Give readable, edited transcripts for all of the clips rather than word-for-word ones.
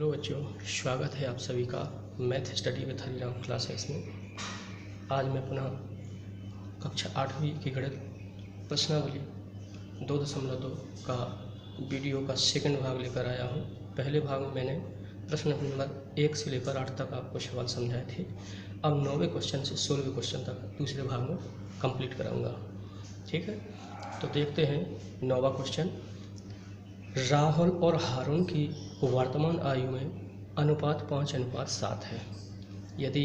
Hello बच्चों, स्वागत है आप सभी का math study with Hariram classes में। आज मैं पुनः कक्षा 8वीं की गणित प्रश्नावली 2.2 का वीडियो का सेकंड भाग लेकर आया हूं। पहले भाग में मैंने प्रश्न नंबर 1 से लेकर 8 तक आपको सवाल समझाए थे। अब 9वें क्वेश्चन से 16वें क्वेश्चन तक दूसरे भाग में कंप्लीट कराऊंगा। ठीक है, तो देखते हैं 9वां क्वेश्चन। राहुल और हारून की वर्तमान आयु में अनुपात 5:7 है। यदि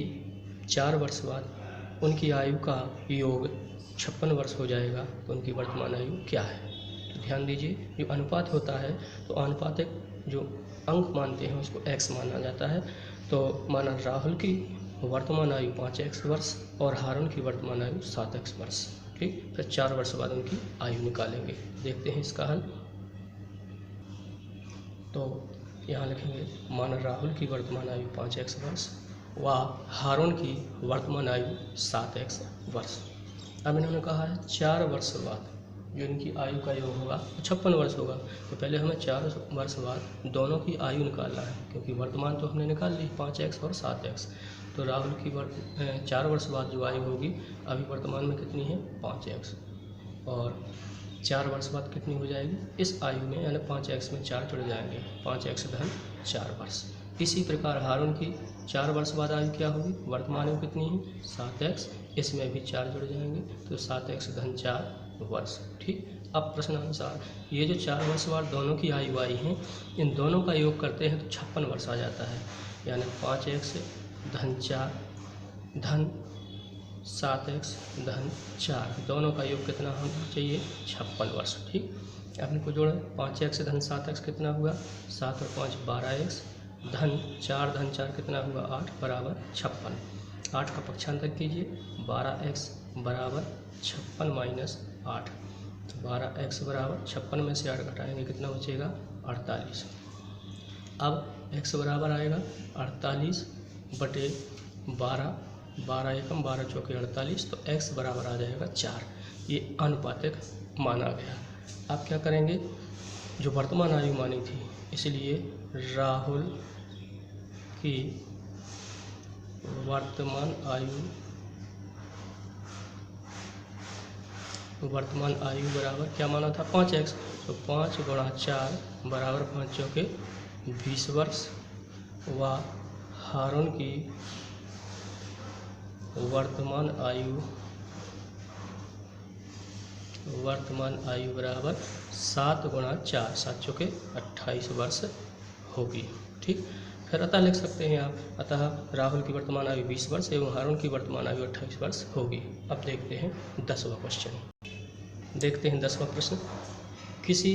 4 वर्ष बाद उनकी आयु का योग 56 वर्ष हो जाएगा तो उनकी वर्तमान आयु क्या है। तो ध्यान दीजिए, जो अनुपात होता है तो अनुपातिक जो अंक मानते हैं उसको x माना जाता है। तो माना राहुल की वर्तमान आयु 5x वर्ष और हारून की वर्तमान आयु 7x वर्ष। ठीक, फिर 4 वर्ष बाद उनकी आयु निकालेंगे। देखते हैं इसका हल। तो यहाँ लिखेंगे माना राहुल की वर्तमान आयु 5x वर्ष व हारून की वर्तमान आयु 7x वर्ष। अब इन्होंने कहा है 4 वर्ष बाद जो इनकी आयु का योग होगा 56 वर्ष होगा। तो पहले हमें 4 वर्ष बाद दोनों की आयु निकालना है, क्योंकि वर्तमान तो हमने निकाल ली 5x और 7x। तो राहुल की 4 वर्ष बाद जो आयु होगी अभी वर्तमान में कितनी है 5x, और 4 वर्ष बाद कितनी हो जाएगी इस आयु में, यानी 5x में 4 जुड़ जाएंगे, 5x धन 4 वर्ष। इसी प्रकार हारून की 4 वर्ष बाद आयु क्या होगी, वर्तमान में कितनी है 7x, इसमें भी 4 जुड़ जाएंगे तो 7x धन 4 वर्ष। ठीक, अब प्रश्नानुसार ये जो 4 वर्ष बाद दोनों की आयु आई हैं, इन दोनों का योग करते हैं तो 56 वर्ष आ जाता है। यानी 5x धन 4 धन 7x धन 4, दोनों का योग कितना होना चाहिए 56 वर्ष। ठीक, अब इनको जोड़ें, 5x धन 7x कितना हुआ 7 और 5 12x धन 4 धन 4 कितना हुआ 8 बराबर 56। 8 का पक्षांतर कीजिए, 12x बराबर 56 माइनस 8। तो 12x बराबर 56 में से 8 घटाएंगे कितना बचेगा 48। अब x बराबर आएगा 48 बटे 12, 12 एकम 12 चौके 48, तो x बराबर आ जाएगा 4। ये अनुपातिक माना गया। अब क्या करेंगे, जो वर्तमान आयु मानी थी, इसलिए राहुल की वर्तमान आयु बराबर क्या माना था 5x, तो 5 गुणा 4 बराबर 5 चौके 20 वर्ष व हारून की वर्तमान आयु बराबर 7 गुणा 4 7 चौके 28 वर्ष होगी। ठीक, फिर अतः लिख सकते हैं आप, अतः राहुल की वर्तमान आयु 20 वर्ष एवं हारून की वर्तमान आयु 28 वर्ष होगी। अब देखते हैं 10वां क्वेश्चन। देखते हैं 10वां प्रश्न। किसी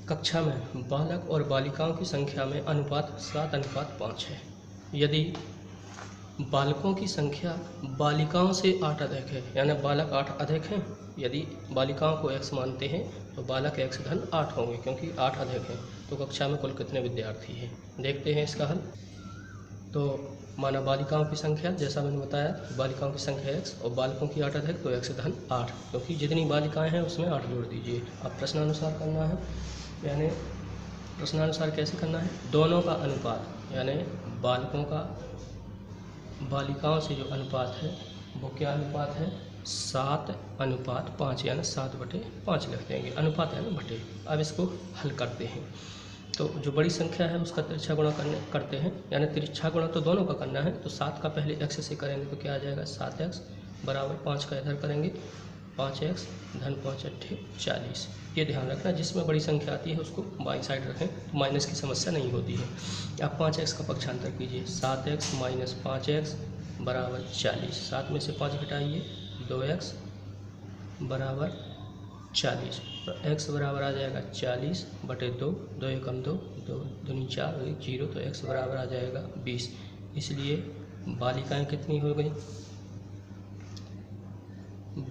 कक्षा में बालक और बालिकाओं की संख्या में अनुपात 7:5 है। यदि बालकों की संख्या बालिकाओं से 8 अधिक है, यानी बालक 8 अधिक हैं, यदि बालिकाओं को x मानते हैं तो बालक x धन 8 होंगे, क्योंकि 8 अधिक हैं। तो कक्षा में कुल कितने विद्यार्थी हैं, देखते हैं इसका हल। तो माना बालिकाओं की संख्या, जैसा मैंने बताया, बालिकाओं की संख्या x और बालकों की 8 अधिक, तो x धन 8, क्योंकि जितनी बालिकाएँ हैं उसमें 8 जोड़ दीजिए। अब प्रश्नानुसार करना है, यानी प्रश्नानुसार कैसे करना है, दोनों का अनुपात, यानी बालिकाओं से जो अनुपात है वो क्या अनुपात है 7:5, यानी 7/5 लिख देंगे, अनुपात है ना बटे। अब इसको हल करते हैं, तो जो बड़ी संख्या है उसका तिरछा गुणा करते हैं, यानी तिरछा गुणा तो दोनों का करना है। तो 7 का पहले x से करेंगे तो क्या आ जाएगा 7x बराबर 5 का इधर करेंगे 5x धन 5 8 40। ये ध्यान रखना, जिसमें बड़ी संख्या आती है उसको बाई साइड रखें, तो माइनस की समस्या नहीं होती है। अब 5x का पक्षांतर कीजिए, 7x माइनस 5x बराबर 40। 7 में से 5 घटाइए, 2x बराबर 40। तो x बराबर आ जाएगा 40 बटे 2, 2 एकम 2, 2 दूनी 4, 0, तो x बराबर आ जाएगा 20। इसलिए बालिकाएं कितनी हो गई,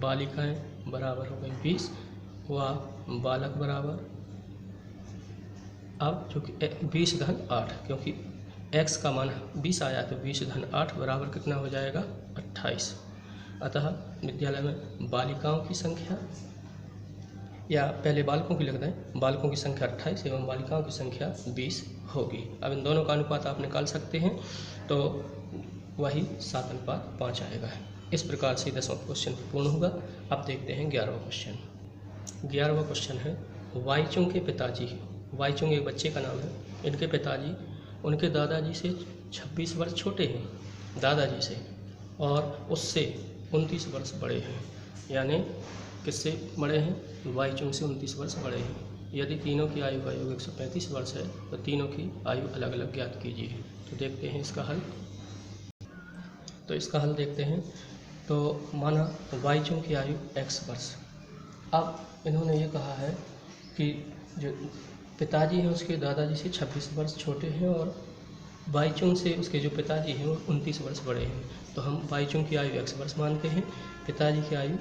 बालिकाएं बराबर हो गई 20 व बालक बराबर, अब चूँकि 20 धन 8, क्योंकि x का मान 20 आया तो 20 धन 8 बराबर कितना हो जाएगा 28। अतः विद्यालय में बालिकाओं की संख्या, या पहले बालकों की लिख दें, बालकों की संख्या 28 एवं बालिकाओं की संख्या 20 होगी। अब इन दोनों का अनुपात आप निकाल सकते हैं, तो वही 7:5 आएगा। इस प्रकार से 10वां क्वेश्चन पूर्ण होगा। अब देखते हैं 11वां क्वेश्चन। 11वां क्वेश्चन है, वाईचुंग के पिताजी, वाईचुंग एक बच्चे का नाम है, इनके पिताजी उनके दादाजी से 26 वर्ष छोटे हैं, दादाजी से, और उससे 29 वर्ष बड़े हैं। यानी किससे बड़े हैं? वाईचुंग से 29 वर्ष बड़े हैं। यदि तीनों की आयु का योग 135 वर्ष है तो तीनों की आयु अलग अलग ज्ञात कीजिए। तो देखते हैं इसका हल। तो इसका हल देखते हैं। तो माना वाईचुंग की आयु x वर्ष। अब इन्होंने ये कहा है कि जो पिताजी हैं उसके दादाजी से 26 वर्ष छोटे हैं और वाईचुंग से उसके जो पिताजी हैं वो 29 वर्ष बड़े हैं। तो हम वाईचुंग की आयु x वर्ष मानते हैं, पिताजी की आयु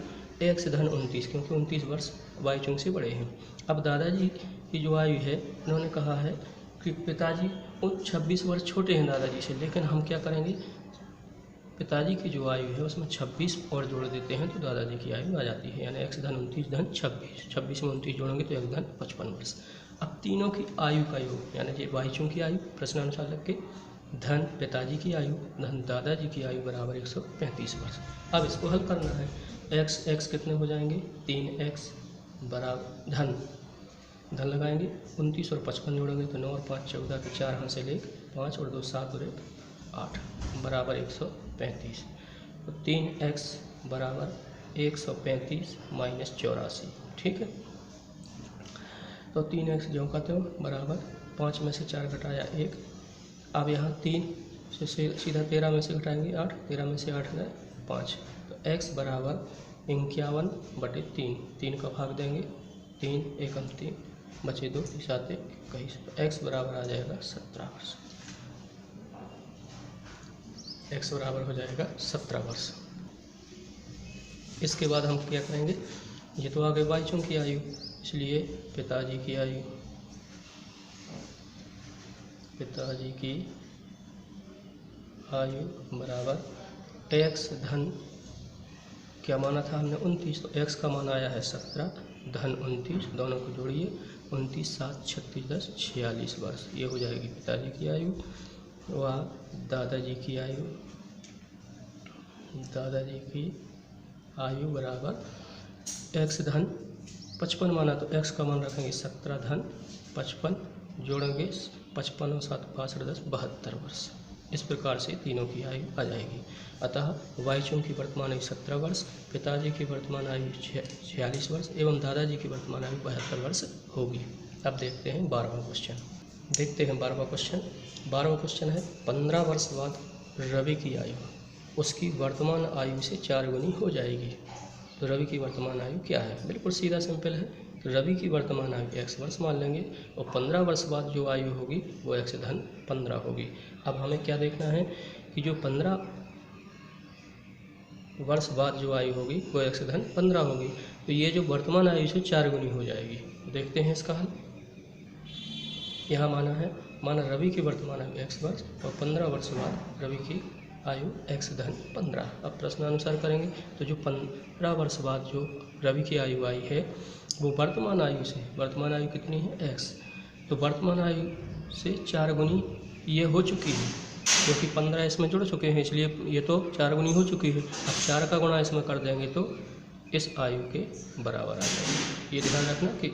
x धन 29, क्योंकि 29 वर्ष वाईचुंग से बड़े हैं। अब दादाजी की जो आयु है, इन्होंने कहा है कि पिताजी 26 वर्ष छोटे हैं दादाजी से, लेकिन हम क्या करेंगे, पिताजी की जो आयु है उसमें 26 और जोड़ देते हैं तो दादाजी की आयु आ जाती है। यानी x धन 29 धन 26, 26 में 29 जोड़ेंगे तो x धन 55 वर्ष। अब तीनों की आयु का योग, यानी ये वाईचुंग की आयु प्रश्नानुसार लग के, धन पिताजी की आयु धन दादाजी की आयु बराबर 135 वर्ष। अब इसको हल करना है। x कितने हो जाएंगे? 3x बराबर धन लगाएंगे, 29 और 55 जोड़ेंगे तो 9 और 5 14 के 4 हाथ से लेकर 5 और 2 7 और 1 8 बराबर 135। तो 3x बराबर 135 माइनस 84। ठीक है, तो 3x जो का त्यों बराबर 5 में से 4 घटाया 1। अब यहाँ 3 से सीधा 13 में से घटाएंगे 8, 13 में से 8 गए 5। तो x बराबर 51/3, 3 का भाग देंगे, 3 एकम 3 बचे 2, 3 7 21। तो x बराबर आ जाएगा 17 वर्ष। x बराबर हो जाएगा 17 वर्ष। इसके बाद हम क्या करेंगे, ये तो आगे वाईचुंग की आयु, इसलिए पिताजी की आयु बराबर x धन क्या माना था हमने 29, तो x का मान आया है 17 धन 29, दोनों को जोड़िए 29 7 36 10 46 वर्ष। ये हो जाएगी पिताजी की आयु। व दादाजी की आयु बराबर x धन 55 माना तो x का मान रखेंगे 17 धन 55, जोड़ेंगे 55 और 7 65 10 72 वर्ष। इस प्रकार से तीनों की आयु आ जाएगी। अतः वाईचुंग की वर्तमान आयु 17 वर्ष, पिताजी की वर्तमान आयु 46 वर्ष एवं दादाजी की वर्तमान आयु 72 वर्ष होगी। अब देखते हैं 12वां क्वेश्चन। 12वां क्वेश्चन है, 15 वर्ष बाद रवि की आयु उसकी वर्तमान आयु से 4 गुनी हो जाएगी। तो रवि की वर्तमान आयु क्या है? बिल्कुल सीधा सिंपल है। तो रवि की वर्तमान आयु x वर्ष मान लेंगे और 15 वर्ष बाद जो आयु होगी वो x धन 15 होगी। अब हमें क्या देखना है कि जो 15 वर्ष बाद जो आयु होगी वो x धन 15 होगी। तो ये जो वर्तमान आयु से 4 गुनी हो जाएगी। तो देखते हैं इसका हल। यहाँ माना रवि की वर्तमान आयु x वर्ष और 15 वर्ष बाद रवि की आयु x धन 15। अब प्रश्नानुसार करेंगे तो जो 15 वर्ष बाद जो रवि की आयु आई है वो वर्तमान आयु कितनी है? x। तो वर्तमान आयु से 4 गुनी ये हो चुकी है, क्योंकि 15 इसमें जुड़ चुके हैं, इसलिए ये तो 4 गुनी हो चुकी है। अब 4 का गुणा इसमें कर देंगे तो इस आयु के बराबर आ जाएगी। ये ध्यान रखना कि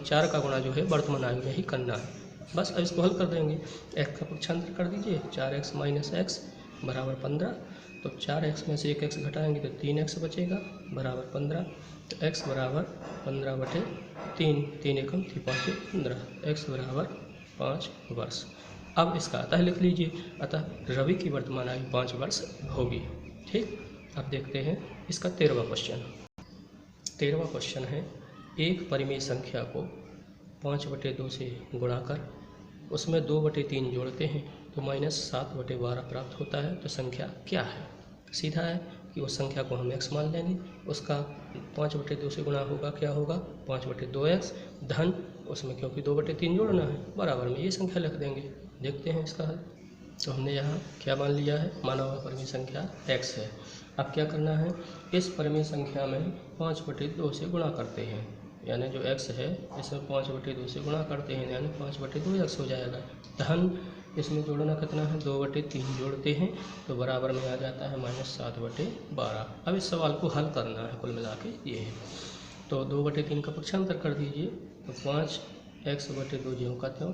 4 का गुणा जो है वर्तमान आयु में ही करना है। बस अब इसको हल कर देंगे। x का पक्षांतर कर दीजिए, 4x माइनस x बराबर 15। तो 4x में से 1x घटाएंगे तो 3x बचेगा बराबर 15। तो x बराबर 15/3, 3 एकम 5 15, x बराबर 5 वर्ष। अब इसका अतः लिख लीजिए। अतः रवि की वर्तमान आयु 5 वर्ष होगी। ठीक, अब देखते हैं इसका 13वां क्वेश्चन। 13वां क्वेश्चन है, एक परिमेय संख्या को 5/2 से गुणा कर उसमें 2/3 जोड़ते हैं तो -7/12 प्राप्त होता है। तो संख्या क्या है? सीधा है कि उस संख्या को हम x मान लेंगे, उसका 5/2 से गुणा होगा, क्या होगा? 5/2x धन उसमें क्योंकि 2/3 जोड़ना है बराबर में ये संख्या लिख देंगे। देखते हैं इसका हल। तो हमने यहाँ क्या मान लिया है? माना हुआ परिमेय संख्या x है। अब क्या करना है? इस परिमेय संख्या में 5/2 से गुणा करते हैं। यानी जो x है इसमें 5/2 से गुणा करते हैं यानी 5/2x हो जाएगा। धन इसमें जोड़ना कितना है, 2/3 जोड़ते हैं तो बराबर में आ जाता है -7/12। अब इस सवाल को हल करना है, कुल मिला के ये है। तो 2/3 का पक्षांतर कर दीजिए तो 5x/2 ज्यों का त्यों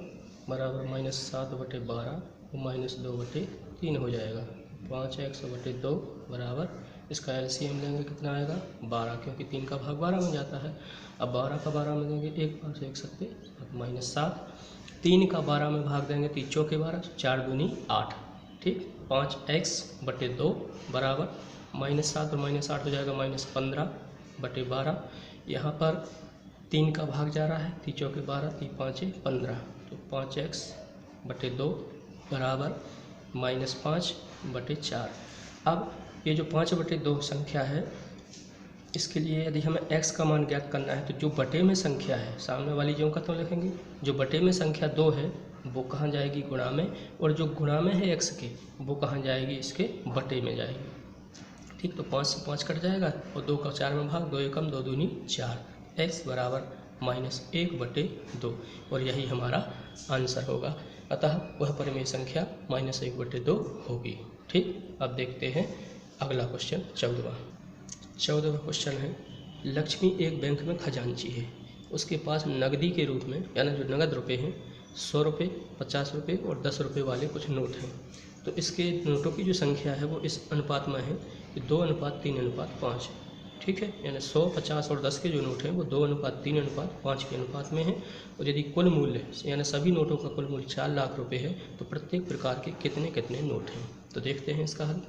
बराबर -7/12 -2/3 हो जाएगा। 5x/2 बराबर इसका एलसीएम लेंगे कितना आएगा 12, क्योंकि 3 का भाग 12 में जाता है। अब 12 का 12 में देंगे 1 5 1 सकते -7, 3 का 12 में भाग देंगे 3 चौके 12, 4 दूनी 8। ठीक, 5x/2 बराबर -7 और -8 हो जाएगा -15/12। यहाँ पर 3 का भाग जा रहा है, 3 चौके 12, 3 5 15, तो 5x/2 बराबर -5/4। अब ये जो 5/2 संख्या है इसके लिए यदि हमें x का मान ज्ञात करना है तो जो बटे में संख्या है सामने वाली ज्यों का त्यों लिखेंगे। जो बटे में संख्या 2 है वो कहाँ जाएगी, गुणा में, और जो गुणा में है x के वो कहाँ जाएगी, इसके बटे में जाएगी। ठीक, तो 5 से 5 कट जाएगा और 2 का 4 में भाग, 2 एकम 2 दूनी 4, x बराबर -1/2 और यही हमारा आंसर होगा। अतः वह परिमेय संख्या -1/2 होगी। ठीक, अब देखते हैं अगला क्वेश्चन 14वां क्वेश्चन है, लक्ष्मी एक बैंक में खजांची है, उसके पास नकदी के रूप में यानी जो नगद रुपए हैं 100 रुपये, 50 रुपये और 10 रुपये वाले कुछ नोट हैं। तो इसके नोटों की जो संख्या है वो इस अनुपात में है कि 2:3:5। ठीक है, यानी 100, 50 और 10 के जो नोट हैं वो 2:3:5 के अनुपात में है। और यदि कुल मूल्य यानी सभी नोटों का कुल मूल्य 4 लाख रुपये है तो प्रत्येक प्रकार के कितने कितने नोट हैं। तो देखते हैं इसका हल।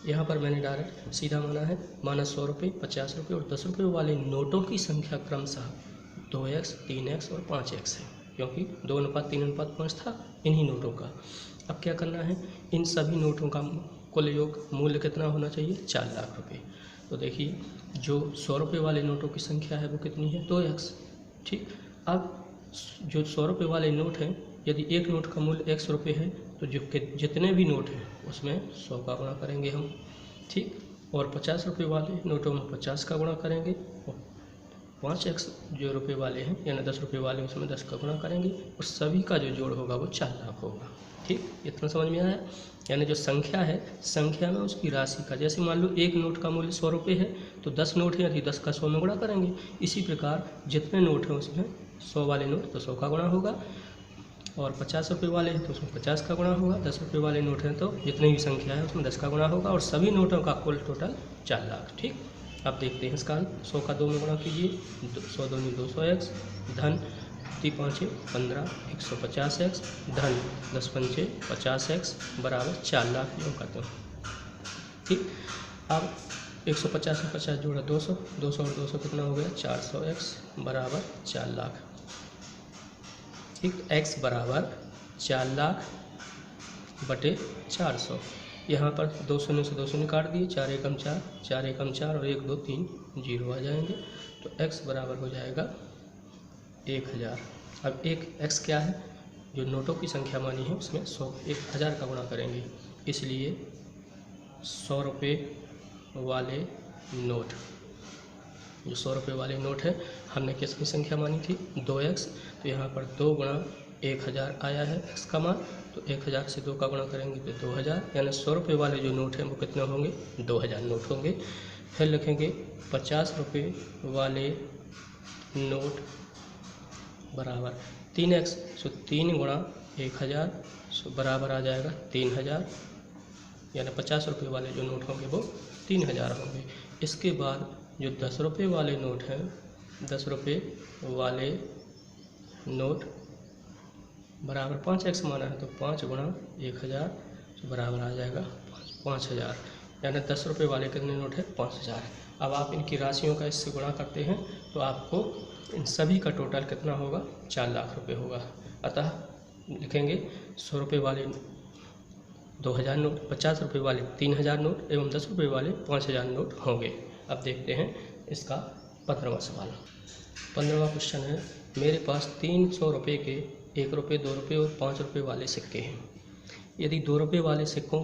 यहाँ पर मैंने डायरेक्ट सीधा माना है, माना 100 रुपये, 50 रुपये और 10 रुपये वाले नोटों की संख्या क्रमशः 2x, 3x और 5x है, क्योंकि 2:3:5 था इन्हीं नोटों का। अब क्या करना है, इन सभी नोटों का कुल योग मूल्य कितना होना चाहिए, 4 लाख रुपये। तो देखिए जो 100 रुपये वाले नोटों की संख्या है वो कितनी है, 2x। ठीक, अब जो 100 रुपये वाले नोट हैं यदि एक नोट का मूल्य 100 रुपये है तो जो जितने भी नोट हैं उसमें 100 का गुणा करेंगे हम। ठीक, और 50 रुपये वाले नोटों में 50 का गुणा करेंगे और 5x जो रुपये वाले हैं यानी 10 रुपये वाले उसमें 10 का गुणा करेंगे और सभी का जो जोड़ होगा वो 4 लाख होगा। ठीक, इतना समझ में आया। यानी जो संख्या है, संख्या में उसकी राशि का, जैसे मान लो एक नोट का मूल्य 100 रुपये है तो 10 नोट है यदि 10 का 100 में गुणा करेंगे। इसी प्रकार जितने नोट हैं उसमें 100 वाले नोट तो 100 का गुणा होगा और 50 रुपये वाले हैं तो उसमें 50 का गुणा होगा, 10 रुपये वाले नोट हैं तो जितनी भी संख्या है उसमें 10 का गुणा होगा और सभी नोटों का कुल टोटल 4 लाख। ठीक, अब देखते हैं इसका 100 का 2 में गुणा कीजिए, 100 दूनी 200x, धन 3 5 15 150x, धन 10 5 50x बराबर 4 लाख यूँ करते हैं। ठीक, अब 150 में 50 जोड़ा 200, 200 और 200 कितना हो गया 400x बराबर 4 लाख। ठीक, x बराबर 4 लाख बटे 400। यहाँ पर 2 शून्य से 2 शून्य काट दिए, 4 एकम 4, 4 एकम 4 और 1 2 3 जीरो आ जाएंगे तो x बराबर हो जाएगा 1000। अब एक x क्या है, जो नोटों की संख्या मानी है उसमें 1000 का गुणा करेंगे, इसलिए 100 रुपये वाले नोट, जो 100 रुपये वाले नोट है हमने किसकी संख्या मानी थी 2x, तो यहाँ पर 2 गुणा 1000 आया है x का मान, तो 1000 से 2 का गुणा करेंगे तो 2000, यानी 100 रुपये वाले जो नोट हैं वो कितने होंगे 2000 नोट होंगे। फिर लिखेंगे 50 रुपये वाले नोट बराबर 3x, सो 3 गुणा 1000 सो बराबर आ जाएगा 3000, यानी 50 रुपये वाले जो नोट होंगे वो 3000 होंगे। इसके बाद जो 10 रुपये वाले नोट हैं, 10 रुपये वाले नोट बराबर 5x माना है तो 5 गुणा 1000 बराबर आ जाएगा 5000, यानी 10 रुपये वाले कितने नोट है 5000। अब आप इनकी राशियों का इससे गुणा करते हैं तो आपको इन सभी का टोटल कितना होगा 4 लाख रुपये होगा। अतः लिखेंगे 100 रुपये वाले 2000 नोट, 50 रुपये वाले 3000 नोट एवं 10 रुपये वाले 5000 नोट होंगे। अब देखते हैं इसका 15वां सवाल। 15वां क्वेश्चन है, मेरे पास 300 रुपये के 1 रुपये, 2 रुपये और 5 रुपये वाले सिक्के हैं। यदि 2 रुपये वाले सिक्कों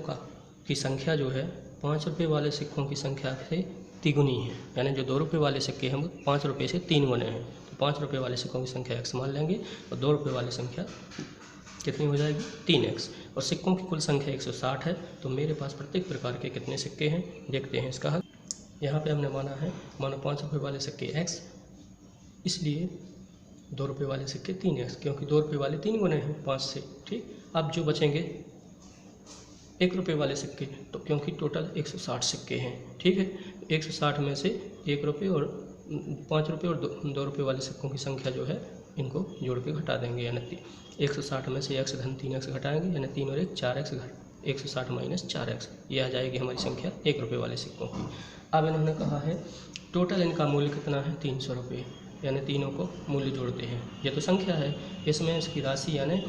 की संख्या जो है 5 रुपये वाले सिक्कों की संख्या से तिगुनी है, यानी जो 2 रुपये वाले सिक्के हैं वो 5 रुपये से 3 गुने हैं। तो 5 रुपये वाले सिक्कों की संख्या x मान लेंगे और 2 रुपये वाली संख्या कितनी हो जाएगी 3x। और सिक्कों की कुल संख्या 160 है। तो मेरे पास प्रत्येक प्रकार के कितने सिक्के हैं देखते हैं इसका हल। यहाँ पे हमने माना है, मानो 5 रुपये वाले सिक्के x, इसलिए 2 रुपये वाले सिक्के 3x, क्योंकि 2 रुपये वाले 3 गुने हैं 5 से। ठीक, अब जो बचेंगे 1 रुपये वाले सिक्के, तो क्योंकि टोटल 160 सिक्के हैं। ठीक है, 160 में से 1 रुपये और 5 रुपये और 2 रुपये वाले सिक्कों की संख्या जो है इनको जोड़ के घटा देंगे, यानी 160 में से x धन 3x घटाएंगे, यानी 3 और 1 4x, 160 माइनस 4x, ये आ जाएगी हमारी संख्या 1 रुपये वाले सिक्कों की। अब इन्होंने कहा है टोटल इनका मूल्य कितना है 300 रुपये, यानी तीनों को मूल्य जोड़ते हैं। ये तो संख्या है, इसमें इसकी राशि यानी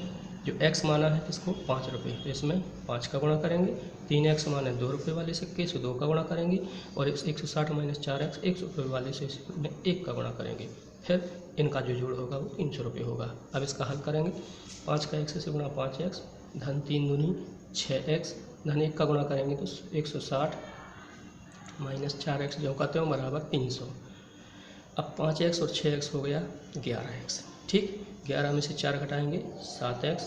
जो x माना है इसको 5 रुपये, तो इसमें 5 का गुणा करेंगे। 3x माना 2 रुपये वाले सिक्के से 2 का गुणा करेंगे, और 160 माइनस 4x 1 रुपये वाले से 1 का गुणा करेंगे। फिर इनका जो जोड़ होगा वो 300 रुपये होगा। अब इसका हल करेंगे, 5 का x से गुणा 5x, धन 3 दूनी 6x, धन 1 का गुणा करेंगे तो 160 माइनस 4x जो कहते हो बराबर 300। अब 5x और 6x हो गया 11x। ठीक, 11 में से 4 घटाएंगे 7x।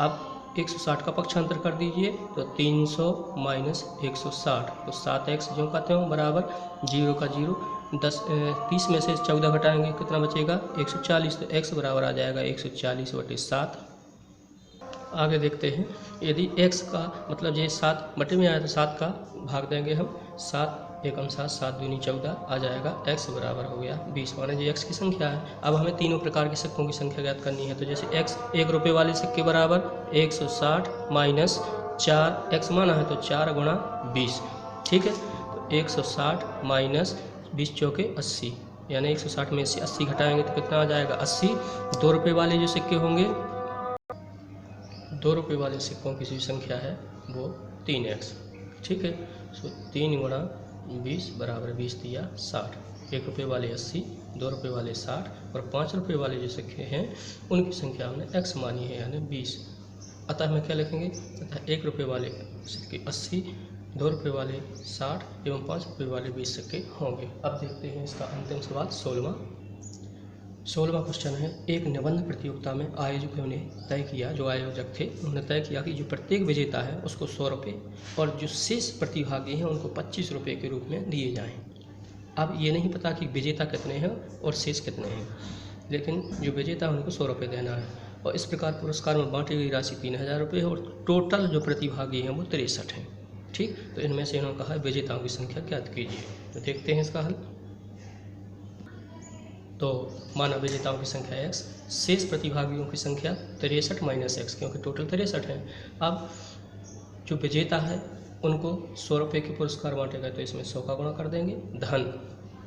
अब 160 का पक्षांतर कर दीजिए तो 300 माइनस 160, तो 7x जो कहते हो बराबर 0 का 0। 30 में से 14 घटाएंगे कितना बचेगा 140, तो x बराबर आ जाएगा 140/7। आगे देखते हैं, यदि x का मतलब ये 7 बटे में आया तो 7 का भाग देंगे हम, 7 एकम 7, 7 दूनी 14 आ जाएगा, x बराबर हो गया 20, माने ये x की संख्या है। अब हमें तीनों प्रकार के सिक्कों की संख्या ज्ञात करनी है, तो जैसे x 1 रुपये वाले सिक्के बराबर 160 माइनस 4x माना है तो 4 गुणा 20। ठीक है, तो 160 माइनस 20 चौके 80, यानी 160 में से 80 घटाएंगे तो कितना आ जाएगा 80। 2 रुपये वाले जो सिक्के होंगे, 2 रुपये वाले सिक्कों की जो संख्या है वो 3x। ठीक है, सो 3 गुणा 20 बराबर 20 दिया 60। 1 रुपये वाले 80, 2 रुपये वाले 60 और 5 रुपये वाले जो सिक्के हैं उनकी संख्या हमने x मानी है, यानी 20। अतः हमें क्या लिखेंगे, अतः 1 रुपये वाले सिक्के 80, 2 रुपये वाले 60 एवं 5 रुपये वाले 20 सिक्के होंगे। अब देखते हैं इसका अंतिम सवाल 16वां क्वेश्चन है, एक निबंध प्रतियोगिता में आयोजकों ने तय किया, जो आयोजक थे उन्होंने तय किया कि जो प्रत्येक विजेता है उसको 100 रुपये और जो शेष प्रतिभागी हैं उनको 25 रुपये के रूप में दिए जाएं। अब ये नहीं पता कि विजेता कितने हैं और शेष कितने हैं, लेकिन जो विजेता है उनको 100 रुपये देना है। और इस प्रकार पुरस्कार में बांटी गई राशि 3000 रुपये है और टोटल जो प्रतिभागी हैं वो 63 हैं। ठीक, तो इनमें से इन्होंने कहा विजेताओं की संख्या ज्ञात कीजिए। तो देखते हैं इसका हल। तो माना विजेताओं की संख्या x, शेष प्रतिभागियों की संख्या 63 माइनस x, क्योंकि टोटल 63 है। अब जो विजेता है उनको 100 रुपये के पुरस्कार बांटे गए, तो इसमें 100 का गुणा कर देंगे, धन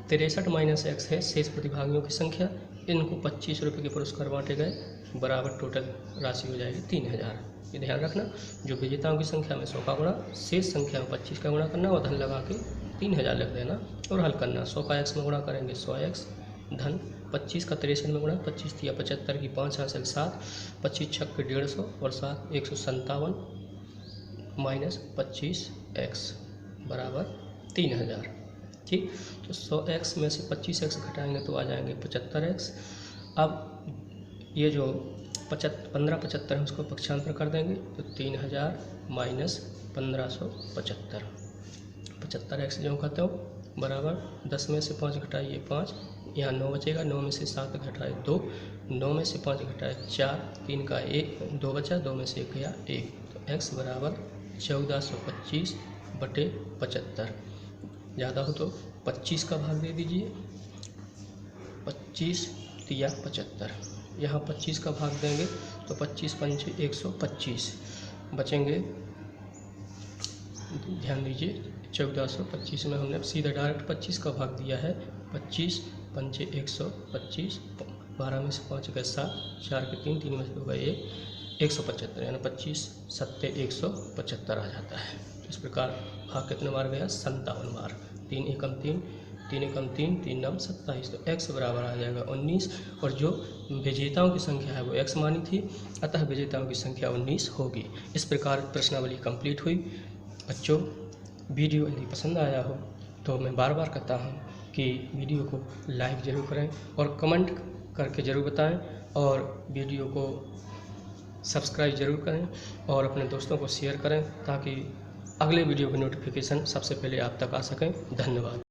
63 माइनस x है शेष प्रतिभागियों की संख्या, इनको 25 रुपये के पुरस्कार बांटे गए, बराबर टोटल राशि हो जाएगी 3000। ये ध्यान रखना, जो विजेताओं की संख्या में 100 का गुणा, शेष संख्या में 25 का गुणा करना और धन लगा के 3000 लिख देना और हल करना। 100 का x में गुणा करेंगे 100x, धन 25 का 63 में गुणा, 25 दिया 75 की 5 हासिल 7, 25 छक्के 150 और 7 157 माइनस 25x बराबर 3000। ठीक, तो 100x में से 25x घटाएंगे तो आ जाएंगे 75x। अब ये जो 1575 है उसको पक्षांतर कर देंगे तो 3000 माइनस 1575, 75x जो कहते हो बराबर 10 में से 5 घटाइए 5, यहाँ 9 बचेगा, 9 में से 7 घटाए 2, 9 में से 5 घटाए 4, 3 का 1, 2 बचा, 2 में से 1 गया 1, तो x बराबर 1425/75। ज़्यादा हो तो 25 का भाग दे दीजिए, 25 दिया 75, यहाँ 25 का भाग देंगे तो 25 पंचे 125 बचेंगे। ध्यान दीजिए 1425 में हमने सीधा डायरेक्ट 25 का भाग दिया है, 25 पंचे 125, 12 में से 5 गए 7, 4 के 3, 3 में से 2 गए 1, 175, यानी 25 सत्ते 175 आ जाता है। इस प्रकार भाग कितने बार गया 57 बार, 3 एकम 3, 3 एकम 3, 3 नम 27, तो x बराबर आ जाएगा 19। और जो विजेताओं की संख्या है वो x मानी थी, अतः विजेताओं की संख्या 19 होगी। इस प्रकार प्रश्नावली कंप्लीट हुई। बच्चों, वीडियो यदि पसंद आया हो तो मैं बार बार कहता हूँ कि वीडियो को लाइक ज़रूर करें और कमेंट करके ज़रूर बताएं और वीडियो को सब्सक्राइब ज़रूर करें और अपने दोस्तों को शेयर करें ताकि अगले वीडियो की नोटिफिकेशन सबसे पहले आप तक आ सकें। धन्यवाद।